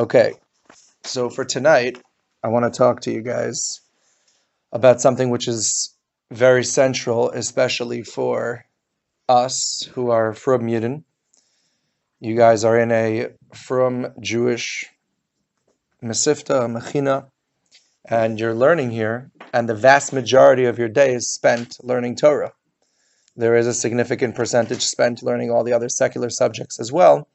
Okay, so for tonight, I want to talk to you guys about something which is very central, especially for us who are from Yidden. You guys are in a from Jewish Mesifta, Mechina, and you're learning here, and the vast majority of your day is spent learning Torah. There is a significant percentage spent learning all the other secular subjects as well,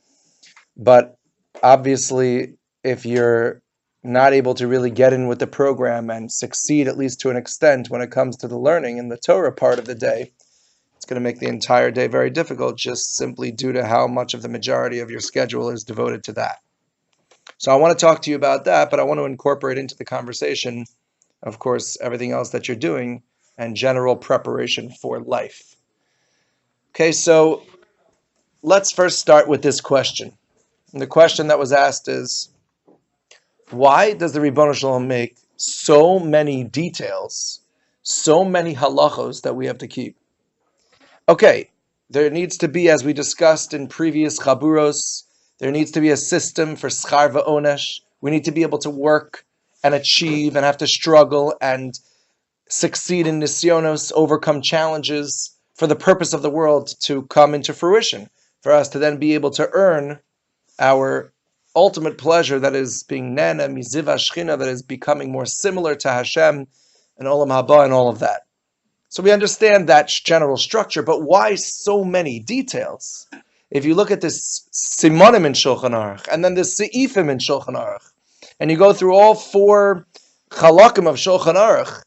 but obviously, if you're not able to really get in with the program and succeed, at least to an extent, when it comes to the learning in the Torah part of the day, it's going to make the entire day very difficult, just simply due to how much of the majority of your schedule is devoted to that. So I want to talk to you about that, but I want to incorporate into the conversation, of course, everything else that you're doing and general preparation for life. Okay, so let's first start with this question. And the question that was asked is, why does the Ribbono Shel Olam make so many details, so many halachos that we have to keep? Okay, there needs to be, as we discussed in previous chaburos, there needs to be a system for schar va'onesh. We need to be able to work and achieve and have to struggle and succeed in nisyonos, overcome challenges for the purpose of the world to come into fruition, for us to then be able to earn our ultimate pleasure, that is being nana miziva shchina, that is becoming more similar to Hashem and olam haba and all of that. So we understand that general structure, but why so many details? If you look at this simonim in Shulchan Aruch, and then the seifim in Shulchan Aruch, and you go through all four chalakim of Shulchan Aruch,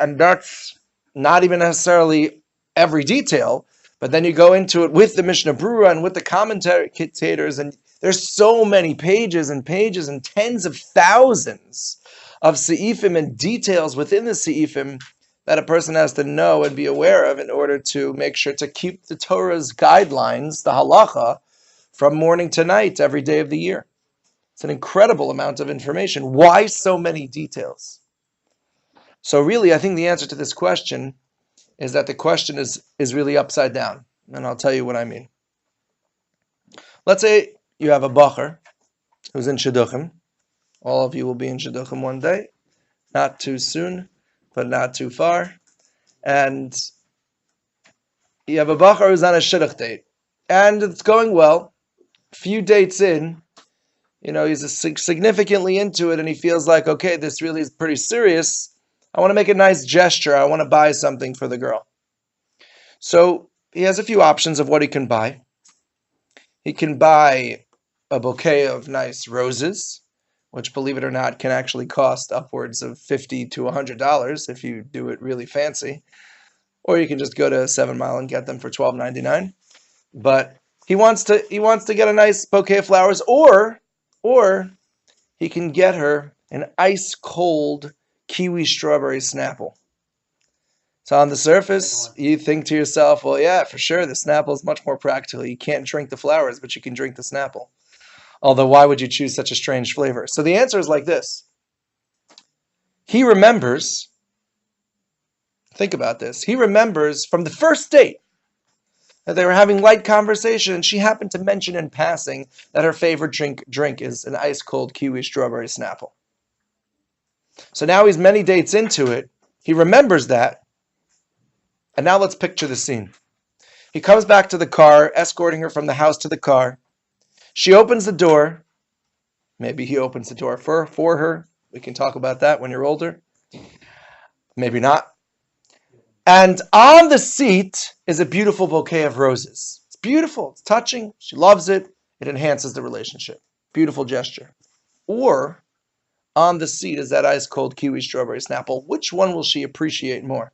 and that's not even necessarily every detail, but then you go into it with the Mishnah Berurah and with the commentators, and there's so many pages and pages and tens of thousands of seifim and details within the seifim that a person has to know and be aware of in order to make sure to keep the Torah's guidelines, the halacha, from morning to night every day of the year. It's an incredible amount of information. Why so many details? So really, I think the answer to this question is that the question is really upside down. And I'll tell you what I mean. Let's say you have a bacher who's in Shidduchim. All of you will be in Shidduchim one day. Not too soon, but not too far. And you have a bacher who's on a Shidduch date. And it's going well. A few dates in, he's significantly into it, and he feels like, okay, this really is pretty serious. I want to make a nice gesture. I want to buy something for the girl. So he has a few options of what he can buy. He can buy a bouquet of nice roses, which, believe it or not, can actually cost upwards of $50 to $100 if you do it really fancy. Or you can just go to 7 Mile and get them for $12.99. But he wants to get a nice bouquet of flowers, or he can get her an ice cold kiwi strawberry Snapple. So on the surface, you think to yourself, well, yeah, for sure, the Snapple is much more practical. You can't drink the flowers, but you can drink the Snapple. Although, why would you choose such a strange flavor? So the answer is like this. He remembers, think about this, he remembers from the first date that they were having light conversation, and she happened to mention in passing that her favorite drink is an ice-cold kiwi strawberry Snapple. So now he's many dates into it. He remembers that. And now let's picture the scene. He comes back to the car, escorting her from the house to the car. She opens the door. Maybe he opens the door for her. We can talk about that when you're older. Maybe not. And on the seat is a beautiful bouquet of roses. It's beautiful. It's touching. She loves it. It enhances the relationship. Beautiful gesture. Or on the seat is that ice-cold kiwi strawberry Snapple. Which one will she appreciate more?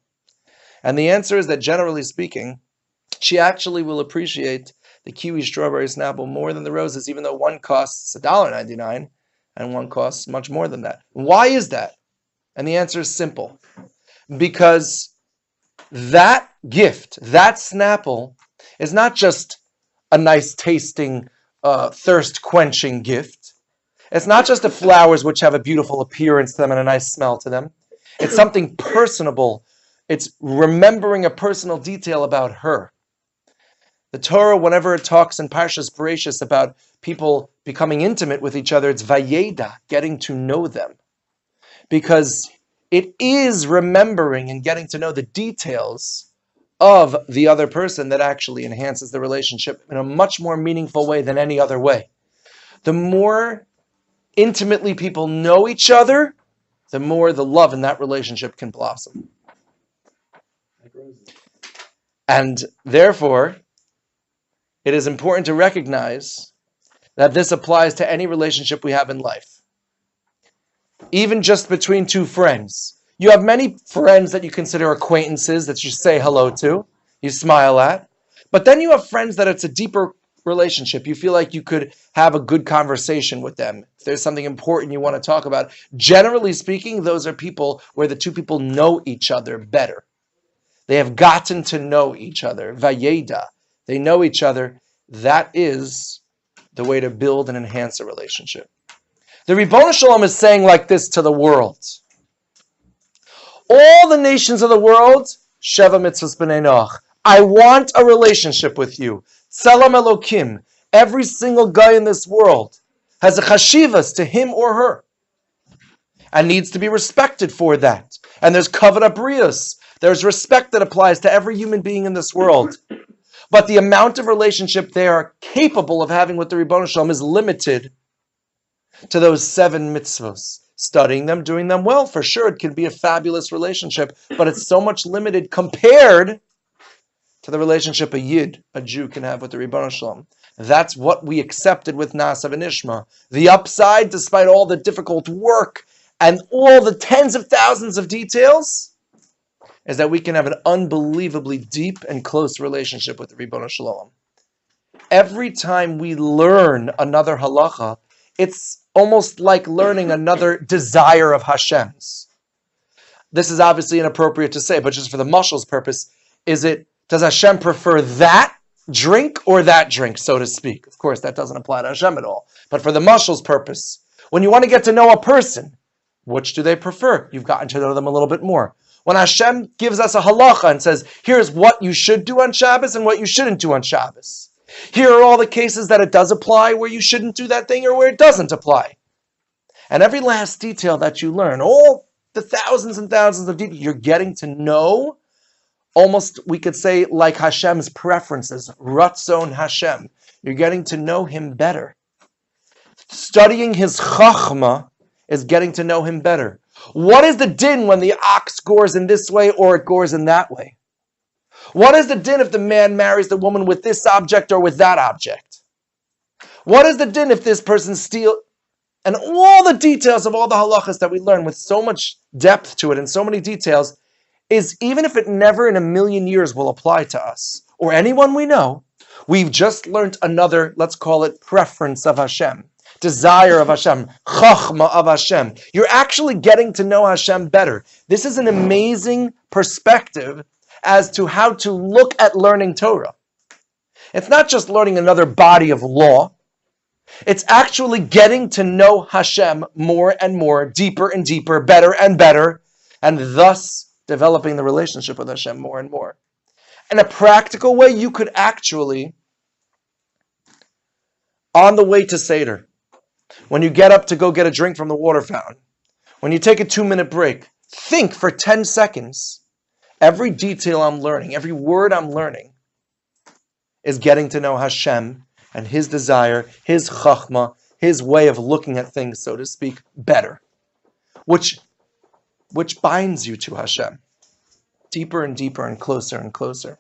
And the answer is that, generally speaking, she actually will appreciate the kiwi strawberry Snapple more than the roses, even though one costs $1.99 and one costs much more than that. Why is that? And the answer is simple. Because that gift, that Snapple, is not just a nice tasting, thirst-quenching gift. It's not just the flowers which have a beautiful appearance to them and a nice smell to them. It's something personable. It's remembering a personal detail about her. The Torah, whenever it talks in Parshas Bereshis about people becoming intimate with each other, it's vayeda, getting to know them. Because it is remembering and getting to know the details of the other person that actually enhances the relationship in a much more meaningful way than any other way. The more intimately people know each other, the more the love in that relationship can blossom. And therefore, it is important to recognize that this applies to any relationship we have in life. Even just between two friends. You have many friends that you consider acquaintances that you say hello to, you smile at. But then you have friends that it's a deeper relationship. You feel like you could have a good conversation with them. If there's something important you want to talk about. Generally speaking, those are people where the two people know each other better. They have gotten to know each other. Vayeda. They know each other. That is the way to build and enhance a relationship. The Ribono Shalom is saying like this to the world. All the nations of the world, Sheva Mitzvos B'nai Noach. I want a relationship with you. Tzelem Elokim. Every single guy in this world has a chashivas to him or her. And needs to be respected for that. And there's kavod abrius. There's respect that applies to every human being in this world. But the amount of relationship they are capable of having with the Ribono Shalom is limited to those 7 mitzvos. Studying them, doing them well, for sure, it can be a fabulous relationship, but it's so much limited compared to the relationship a Yid, a Jew, can have with the Ribono Shalom. That's what we accepted with Na'aseh V'Nishma. The upside, despite all the difficult work and all the tens of thousands of details, is that we can have an unbelievably deep and close relationship with the Ribono Shalom. Every time we learn another halacha, it's almost like learning another desire of Hashem's. This is obviously inappropriate to say, but just for the mushal's purpose, does Hashem prefer that drink or that drink, so to speak? Of course, that doesn't apply to Hashem at all. But for the mushal's purpose, when you want to get to know a person, which do they prefer? You've gotten to know them a little bit more. When Hashem gives us a halacha and says, here's what you should do on Shabbos and what you shouldn't do on Shabbos. Here are all the cases that it does apply, where you shouldn't do that thing or where it doesn't apply. And every last detail that you learn, all the thousands and thousands of details, you're getting to know, almost we could say like Hashem's preferences, Ratzon Hashem. You're getting to know Him better. Studying His Chachma is getting to know Him better. What is the din when the ox gores in this way or it gores in that way? What is the din if the man marries the woman with this object or with that object? What is the din if this person steals? And all the details of all the halachas that we learn with so much depth to it and so many details is, even if it never in a million years will apply to us or anyone we know, we've just learned another, let's call it preference of Hashem, desire of Hashem, chachma of Hashem. You're actually getting to know Hashem better. This is an amazing perspective as to how to look at learning Torah. It's not just learning another body of law. It's actually getting to know Hashem more and more, deeper and deeper, better and better, and thus developing the relationship with Hashem more and more. In a practical way, you could actually, on the way to Seder, when you get up to go get a drink from the water fountain, when you take a 2-minute break, think for 10 seconds. Every detail I'm learning, every word I'm learning is getting to know Hashem and His desire, His chachma, His way of looking at things, so to speak, better. Which binds you to Hashem deeper and deeper and closer and closer.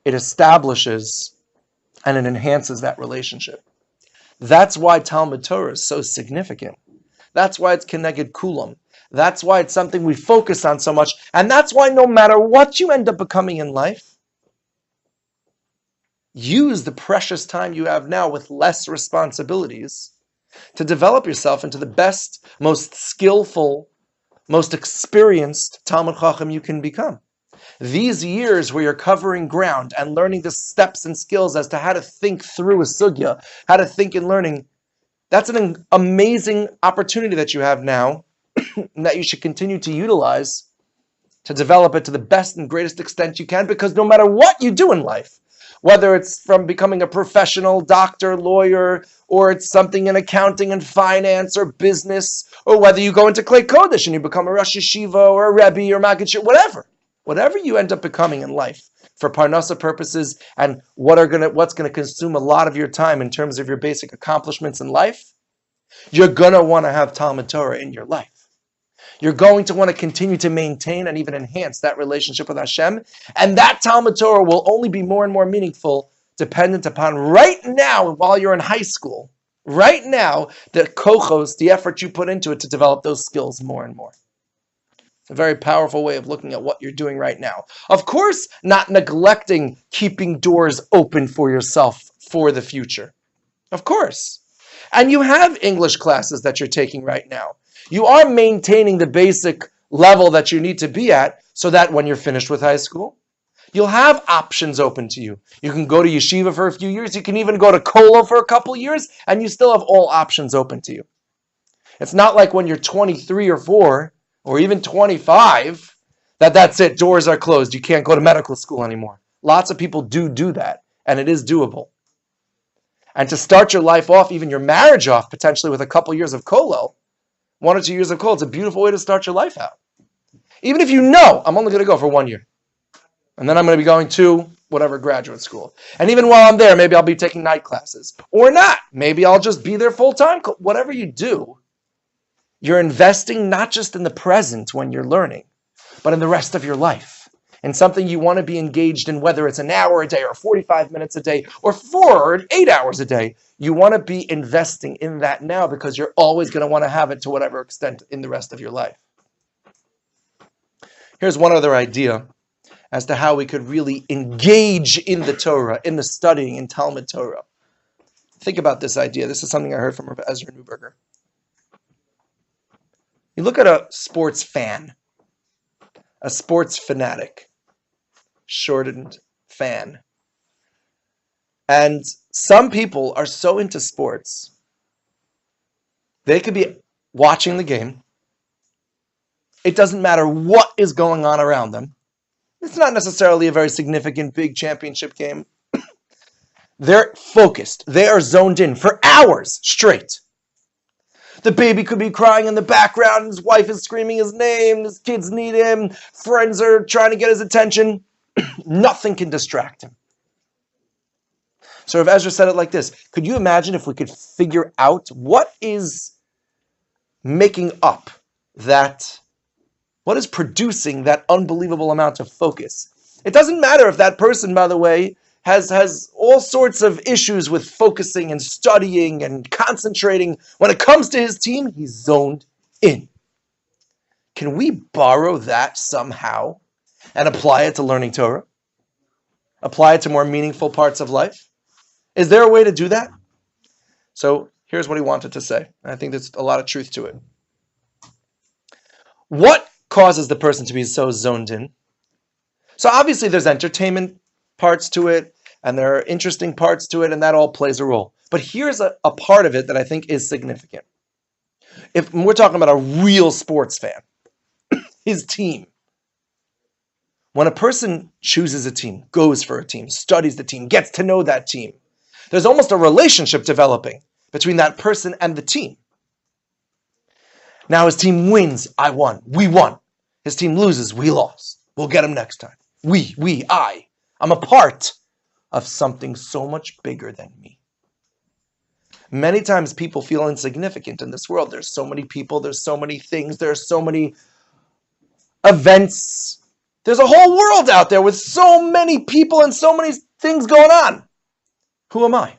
It establishes and it enhances that relationship. That's why Talmud Torah is so significant. That's why it's Keneged Kulam. That's why it's something we focus on so much. And that's why no matter what you end up becoming in life, use the precious time you have now with less responsibilities to develop yourself into the best, most skillful, most experienced Talmud Chacham you can become. These years where you're covering ground and learning the steps and skills as to how to think through a sugya, how to think in learning, that's an amazing opportunity that you have now that you should continue to utilize to develop it to the best and greatest extent you can, because no matter what you do in life, whether it's from becoming a professional doctor, lawyer, or it's something in accounting and finance or business, or whether you go into Klei Kodesh and you become a Rosh Yeshiva or a Rebbe or Maggid Shir, whatever you end up becoming in life for Parnasa purposes and what's gonna consume a lot of your time in terms of your basic accomplishments in life, you're gonna want to have Talmud Torah in your life. You're going to want to continue to maintain and even enhance that relationship with Hashem. And that Talmud Torah will only be more and more meaningful dependent upon right now, while you're in high school, right now, the kochos, the effort you put into it to develop those skills more and more. It's a very powerful way of looking at what you're doing right now. Of course, not neglecting keeping doors open for yourself for the future. Of course. And you have English classes that you're taking right now. You are maintaining the basic level that you need to be at so that when you're finished with high school, you'll have options open to you. You can go to yeshiva for a few years. You can even go to kolo for a couple years, and you still have all options open to you. It's not like when you're 23 or 4 or even 25 that's it. Doors are closed. You can't go to medical school anymore. Lots of people do that, and it is doable. And to start your life off, even your marriage off, potentially with a couple years of kolo, 1 or 2 years of kolo, it's a beautiful way to start your life out. Even if you know, I'm only going to go for 1 year. And then I'm going to be going to whatever graduate school. And even while I'm there, maybe I'll be taking night classes. Or not. Maybe I'll just be there full time. Whatever you do, you're investing not just in the present when you're learning, but in the rest of your life. In something you want to be engaged in, whether it's an hour a day or 45 minutes a day or 4 or 8 hours a day. You want to be investing in that now because you're always going to want to have it to whatever extent in the rest of your life. Here's one other idea as to how we could really engage in the Torah, in the studying in Talmud Torah. Think about this idea. This is something I heard from Rabbi Ezra Neuberger. You look at a sports fan, a sports fanatic, shortened fan. And some people are so into sports, they could be watching the game. It doesn't matter what is going on around them. It's not necessarily a very significant big championship game. They're focused. They are zoned in for hours straight. The baby could be crying in the background. His wife is screaming his name. His kids need him. Friends are trying to get his attention. Nothing can distract him. So Rav Ezra said it like this. Could you imagine if we could figure out what is making up that, what is producing that unbelievable amount of focus? It doesn't matter if that person, by the way, has all sorts of issues with focusing and studying and concentrating. When it comes to his team, he's zoned in. Can we borrow that somehow and apply it to learning Torah? Apply it to more meaningful parts of life? Is there a way to do that? So here's what he wanted to say. I think there's a lot of truth to it. What causes the person to be so zoned in? So obviously there's entertainment parts to it, and there are interesting parts to it, and that all plays a role. But here's a part of it that I think is significant. If we're talking about a real sports fan, his team. When a person chooses a team, goes for a team, studies the team, gets to know that team, there's almost a relationship developing between that person and the team. Now his team wins, I won, we won. His team loses, we lost. We'll get him next time. I. I'm a part of something so much bigger than me. Many times people feel insignificant in this world. There's so many people, there's so many things, there's so many events. There's a whole world out there with so many people and so many things going on. Who am I?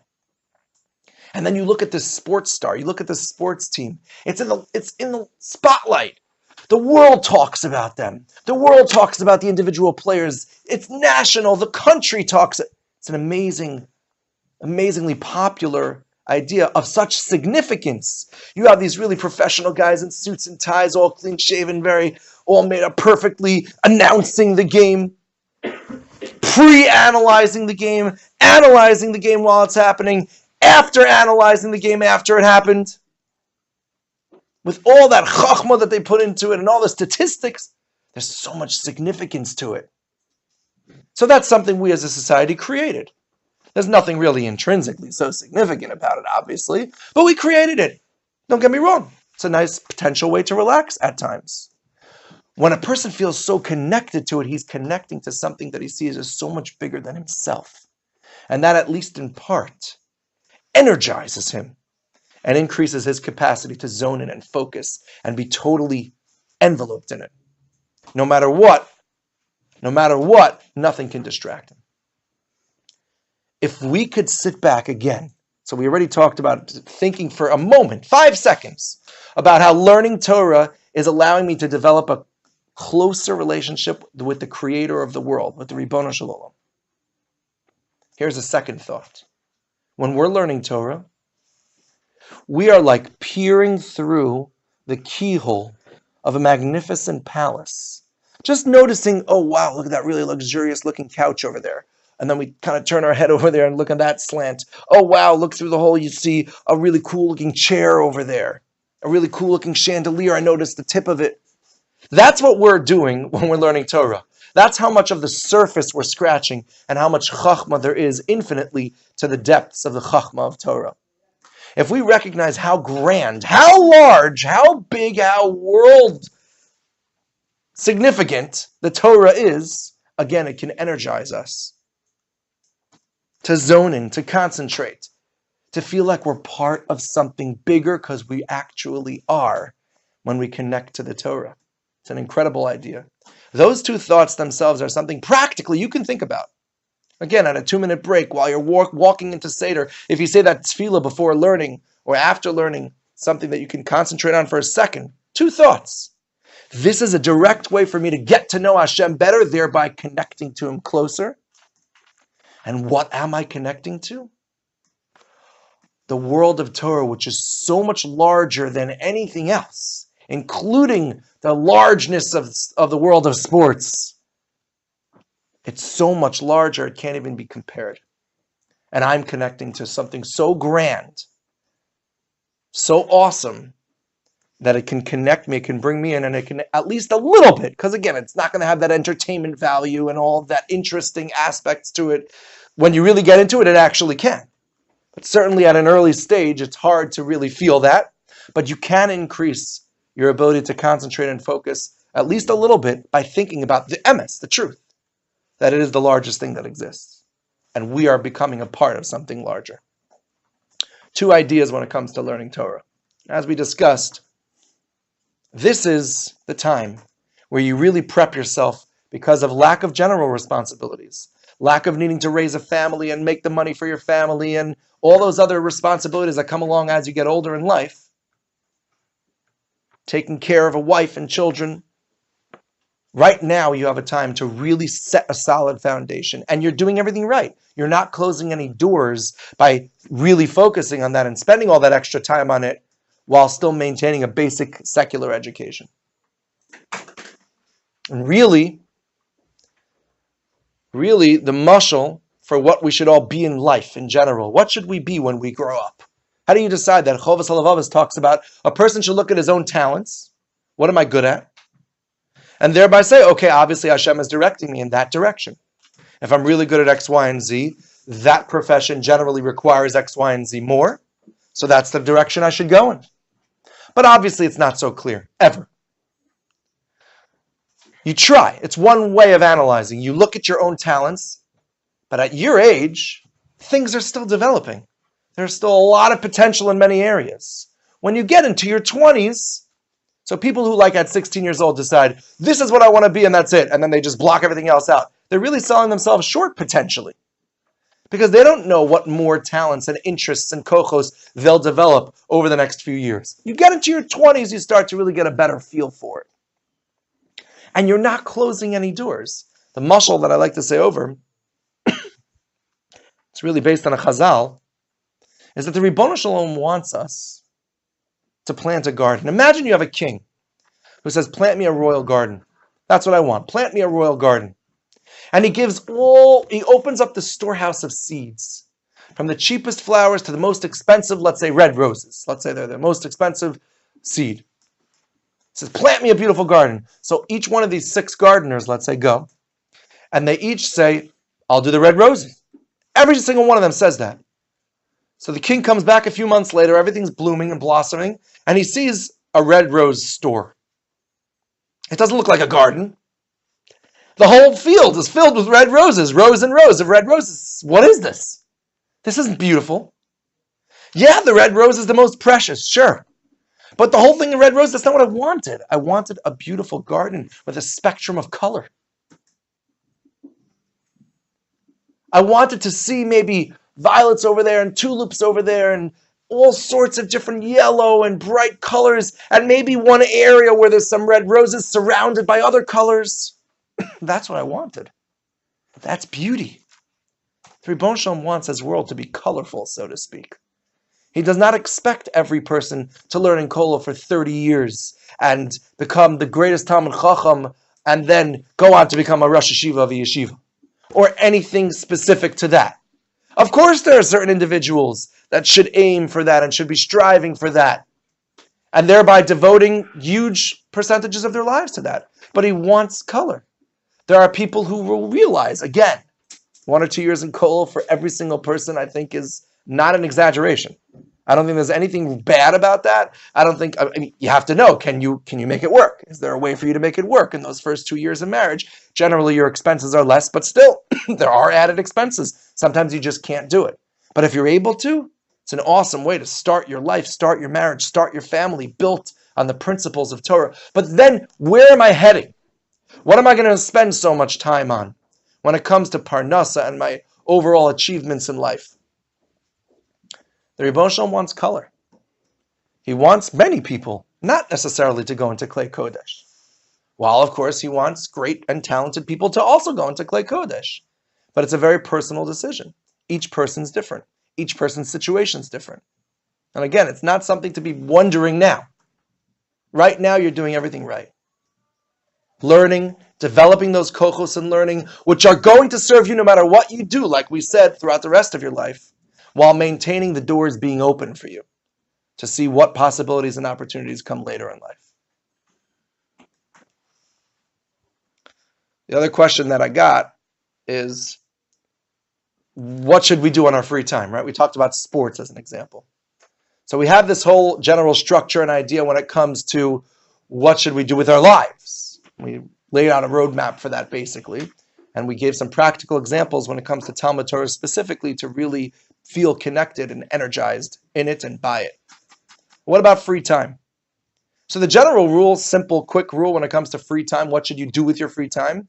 And then you look at this sports star, you look at this sports team. It's in the spotlight. The world talks about them. The world talks about the individual players. It's national. The country talks. It's an amazingly popular idea of such significance. You have these really professional guys in suits and ties, all clean shaven, all made up perfectly, announcing the game, pre-analyzing the game, analyzing the game while it's happening, after analyzing the game after it happened. With all that chachma that they put into it and all the statistics, there's so much significance to it. So that's something we as a society created. There's nothing really intrinsically so significant about it, obviously, but we created it. Don't get me wrong. It's a nice potential way to relax at times. When a person feels so connected to it, he's connecting to something that he sees as so much bigger than himself. And that, at least in part, energizes him and increases his capacity to zone in and focus and be totally enveloped in it. No matter what, nothing can distract him. If we could sit back again, so we already talked about thinking for a moment, 5 seconds, about how learning Torah is allowing me to develop a closer relationship with the creator of the world, with the Ribono Shel Olam. Here's a second thought. When we're learning Torah, we are like peering through the keyhole of a magnificent palace. Just noticing, oh wow, look at that really luxurious looking couch over there. And then we kind of turn our head over there and look at that slant. Oh wow, look through the hole, you see a really cool looking chair over there. A really cool looking chandelier, I noticed the tip of it. That's what we're doing when we're learning Torah. That's how much of the surface we're scratching and how much chachma there is infinitely to the depths of the chachma of Torah. If we recognize how grand, how large, how big, how world significant the Torah is, again, it can energize us to zone in, to concentrate, to feel like we're part of something bigger, because we actually are when we connect to the Torah. It's an incredible idea. Those two thoughts themselves are something practically you can think about. Again, at a 2-minute break while you're walking into Seder, if you say that tefillah before learning or after learning, something that you can concentrate on for a second. 2 thoughts. This is a direct way for me to get to know Hashem better, thereby connecting to Him closer. And what am I connecting to? The world of Torah, which is so much larger than anything else, including the largeness of the world of sports. It's so much larger, it can't even be compared. And I'm connecting to something so grand, so awesome, that it can connect me, it can bring me in, and it can at least a little bit, because again, it's not going to have that entertainment value and all of that interesting aspects to it. When you really get into it, it actually can. But certainly at an early stage, it's hard to really feel that. But you can increase your ability to concentrate and focus at least a little bit by thinking about the emes, the truth, that it is the largest thing that exists. And we are becoming a part of something larger. 2 ideas when it comes to learning Torah. As we discussed, this is the time where you really prep yourself because of lack of general responsibilities, lack of needing to raise a family and make the money for your family and all those other responsibilities that come along as you get older in life. Taking care of a wife and children. Right now you have a time to really set a solid foundation, and you're doing everything right. You're not closing any doors by really focusing on that and spending all that extra time on it while still maintaining a basic secular education. And really, the mashal for what we should all be in life in general. What should we be when we grow up? How do you decide that? Chovas HaLevavos talks about a person should look at his own talents. What am I good at? And thereby say, okay, obviously Hashem is directing me in that direction. If I'm really good at X, Y, and Z, that profession generally requires X, Y, and Z more. So that's the direction I should go in. But obviously it's not so clear, ever. You try. It's one way of analyzing. You look at your own talents, but at your age, things are still developing. There's still a lot of potential in many areas. When you get into your 20s, so people who at 16 years old decide, this is what I want to be and that's it, and then they just block everything else out, they're really selling themselves short potentially. Because they don't know what more talents and interests and kochos they'll develop over the next few years. You get into your 20s, you start to really get a better feel for it. And you're not closing any doors. The mashal that I like to say over, it's really based on a chazal, is that the Ribono Shel Olam wants us to plant a garden. Imagine you have a king who says, plant me a royal garden. That's what I want. Plant me a royal garden. And he opens up the storehouse of seeds. From the cheapest flowers to the most expensive, let's say red roses. Let's say they're the most expensive seed. He says, plant me a beautiful garden. So each one of these 6 gardeners, let's say, go. And they each say, I'll do the red roses. Every single one of them says that. So the king comes back a few months later, everything's blooming and blossoming, and he sees a red rose store. It doesn't look like a garden. The whole field is filled with red roses, rows and rows of red roses. What is this? This isn't beautiful. Yeah, the red rose is the most precious, sure. But the whole thing in red rose, that's not what I wanted. I wanted a beautiful garden with a spectrum of color. I wanted to see maybe violets over there and tulips over there and all sorts of different yellow and bright colors, and maybe one area where there's some red roses surrounded by other colors. That's what I wanted. That's beauty. The Ribono Shel Olam wants his world to be colorful, so to speak. He does not expect every person to learn in Kollel for 30 years and become the greatest Talmid Chacham and then go on to become a Rosh Yeshiva of a yeshiva, or anything specific to that. Of course, there are certain individuals that should aim for that and should be striving for that, and thereby devoting huge percentages of their lives to that. But he wants color. There are people who will realize, again, 1 or 2 years in Kollel for every single person, I think, is not an exaggeration. I don't think there's anything bad about that. I mean, you have to know, can you make it work? Is there a way for you to make it work in those first 2 years of marriage? Generally, your expenses are less, but still, there are added expenses. Sometimes you just can't do it. But if you're able to, it's an awesome way to start your life, start your marriage, start your family, built on the principles of Torah. But then, where am I heading? What am I going to spend so much time on when it comes to Parnasa and my overall achievements in life? The Ribono Shel Olam wants color. He wants many people not necessarily to go into Klei Kodesh. While, of course, he wants great and talented people to also go into Klei Kodesh. But it's a very personal decision. Each person's different. Each person's situation's different. And again, it's not something to be wondering now. Right now, you're doing everything right. Learning, developing those kochos and learning, which are going to serve you no matter what you do, like we said, throughout the rest of your life, while maintaining the doors being open for you to see what possibilities and opportunities come later in life. The other question that I got is, what should we do on our free time, right? We talked about sports as an example. So we have this whole general structure and idea when it comes to what should we do with our lives. We laid out a roadmap for that basically, and we gave some practical examples when it comes to Talmud Torah specifically to really feel connected and energized in it and by it. What about free time? So the general rule, simple, quick rule when it comes to free time, what should you do with your free time,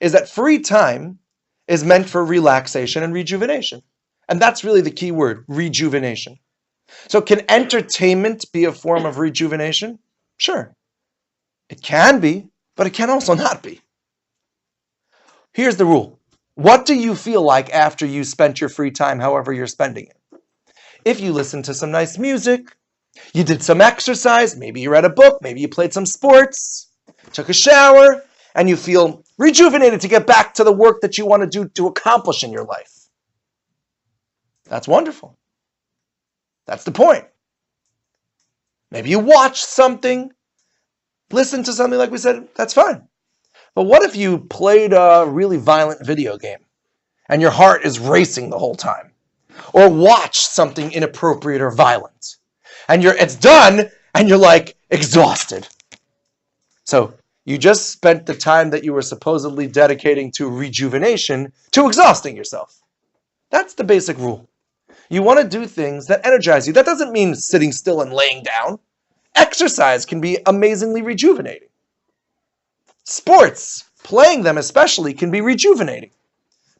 is that free time is meant for relaxation and rejuvenation. And that's really the key word, rejuvenation. So can entertainment be a form of rejuvenation? Sure. It can be, but it can also not be. Here's the rule. What do you feel like after you spent your free time, however you're spending it? If you listened to some nice music, you did some exercise, maybe you read a book, maybe you played some sports, took a shower, and you feel rejuvenated to get back to the work that you want to do to accomplish in your life. That's wonderful. That's the point. Maybe you watched something, listened to something like we said, that's fine. But what if you played a really violent video game and your heart is racing the whole time? Or watched something inappropriate or violent and it's done and you're like exhausted. So you just spent the time that you were supposedly dedicating to rejuvenation to exhausting yourself. That's the basic rule. You want to do things that energize you. That doesn't mean sitting still and laying down. Exercise can be amazingly rejuvenating. Sports, playing them especially, can be rejuvenating.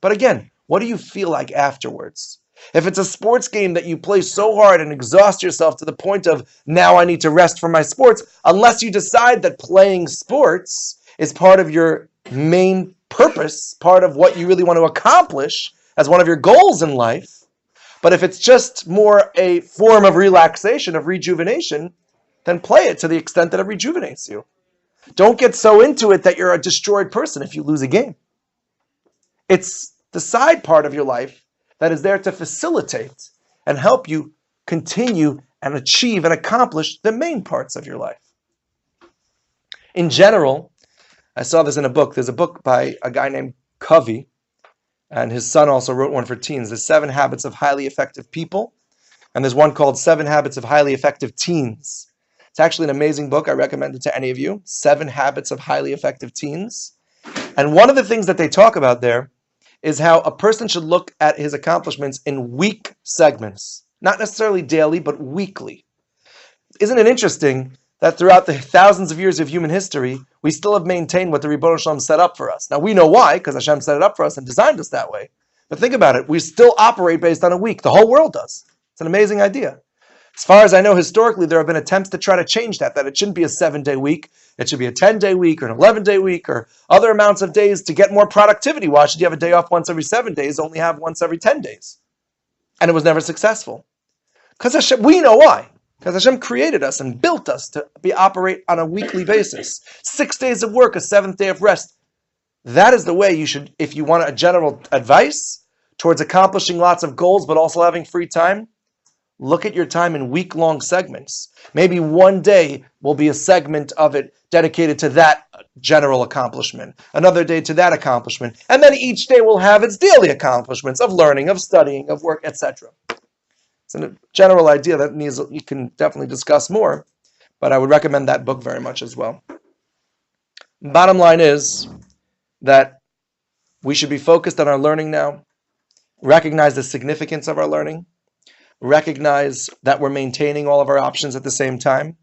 But again, what do you feel like afterwards? If it's a sports game that you play so hard and exhaust yourself to the point of, now I need to rest from my sports, unless you decide that playing sports is part of your main purpose, part of what you really want to accomplish as one of your goals in life. But if it's just more a form of relaxation, of rejuvenation, then play it to the extent that it rejuvenates you. Don't get so into it that you're a destroyed person if you lose a game. It's the side part of your life that is there to facilitate and help you continue and achieve and accomplish the main parts of your life. In general, I saw this in a book. There's a book by a guy named Covey, and his son also wrote one for teens. There's 7 Habits of Highly Effective People, and there's one called 7 Habits of Highly Effective Teens. It's actually an amazing book. I recommend it to any of you. 7 Habits of Highly Effective Teens. And one of the things that they talk about there is how a person should look at his accomplishments in week segments. Not necessarily daily, but weekly. Isn't it interesting that throughout the thousands of years of human history, we still have maintained what the Ribono Shalom set up for us? Now, we know why, because Hashem set it up for us and designed us that way. But think about it. We still operate based on a week. The whole world does. It's an amazing idea. As far as I know, historically, there have been attempts to try to change that it shouldn't be a 7-day week. It should be a 10-day week or an 11-day week or other amounts of days to get more productivity. Why should you have a day off once every 7 days, only have once every 10 days? And it was never successful. Because Hashem, we know why. Because Hashem created us and built us to operate on a weekly basis. 6 days of work, a 7th day of rest. That is the way you should, if you want a general advice towards accomplishing lots of goals but also having free time, look at your time in week-long segments. Maybe one day will be a segment of it dedicated to that general accomplishment, another day to that accomplishment, and then each day will have its daily accomplishments of learning, of studying, of work, etc. It's a general idea that you can definitely discuss more, but I would recommend that book very much as well. Bottom line is that we should be focused on our learning now, recognize the significance of our learning, recognize that we're maintaining all of our options at the same time,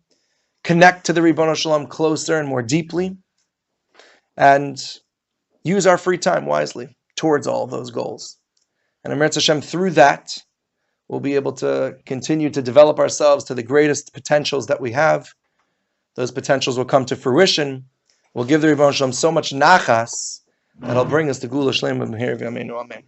connect to the Ribono Shalom closer and more deeply, and use our free time wisely towards all of those goals. And Eretz Hashem, through that, we'll be able to continue to develop ourselves to the greatest potentials that we have. Those potentials will come to fruition. We'll give the Ribono Shalom so much nachas that it'll bring us to Gula Shlema B'Meir V'Yameinu. Amen.